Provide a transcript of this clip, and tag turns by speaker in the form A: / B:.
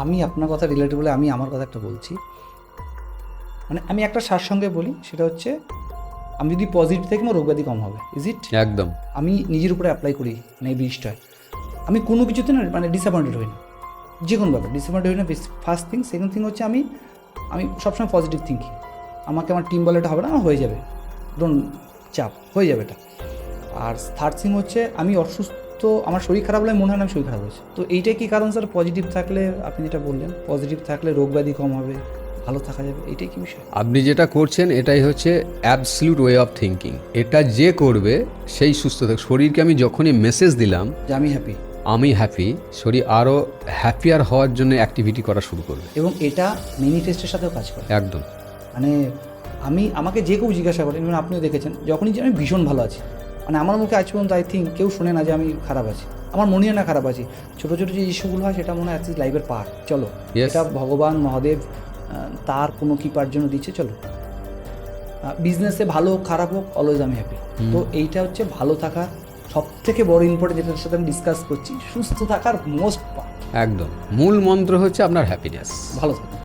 A: আমি আপনার কথা রিলেটেড বলে আমি আমার কথা একটা বলছি, মানে আমি একটা সারসঙ্গে বলি, সেটা হচ্ছে আমি যদি পজিটিভ থাকি আমার রোগব্যাধি কম হবে। Is it?
B: একদম।
A: আমি নিজের উপরে অ্যাপ্লাই করি মানে এই জিনিসটা, আমি কোনো কিছুতে না মানে ডিসঅ্যাপয়েন্টেড হই না, যে কোনো ব্যাপার ডিসঅ্যাপয়েন্টেড হই না। First thing. সেকেন্ড থিং হচ্ছে আমি সবসময় পজিটিভ থিঙ্কিং। আমাকে আমার টিম বলে এটা হবে না, আমার হয়ে যাবে, ডোন্ট চাপ, হয়ে যাবে এটা। আর থার্ড থিং হচ্ছে আমি অসুস্থ, আমার শরীর খারাপ হলে মনে হয় না আমি শরীর খারাপ হয়েছে। তো এইটাই কি কারণ স্যার? পজিটিভ থাকলে, আপনি যেটা বললেন পজিটিভ থাকলে রোগব্যাধি কম হবে, ভালো থাকা যাবে, এইটাই কি বিষয়?
B: আপনি যেটা করছেন এটাই হচ্ছে অ্যাবসলিউট ওয়ে অফ থিঙ্কিং। এটা যে করবে সেই সুস্থ থাকবে। শরীরকে আমি যখনই মেসেজ দিলাম
A: যে আমি হ্যাপি,
B: আমি হ্যাপি, শরীর আরও হ্যাপিয়ার হওয়ার জন্য অ্যাক্টিভিটি করা শুরু করবে।
A: এবং এটা ম্যানিফেস্টের সাথেও কাজ করে।
B: একদম।
A: মানে আমাকে যে কেউ জিজ্ঞাসা করেন, এবং আপনিও দেখেছেন, যখনই যে আমি ভীষণ ভালো আছি, মানে আমার মুখে আজ পর্যন্ত আই থিঙ্ক কেউ শোনে না যে আমি খারাপ আছি, আমার মনে হয় না খারাপ আছি। ছোটো ছোটো যে ইস্যুগুলো হয় সেটা মনে হয় অ্যাটলিস্ট লাইফের পার্ট, চলো
B: Yes.
A: এটা ভগবান মহাদেব তার কোনো কৃপার জন্য দিচ্ছে, চলো। বিজনেসে ভালো হোক খারাপ হোক অলওয়েজ আমি হ্যাপি। তো এইটা হচ্ছে ভালো থাকা সব থেকে বড় ইম্পর্টেন্ট, যেটার সাথে আমি ডিসকাস করছি, সুস্থ থাকার মোস্ট পার্ট।
B: একদম মূল মন্ত্র হচ্ছে আপনার হ্যাপিনেস।
A: ভালো থাকা।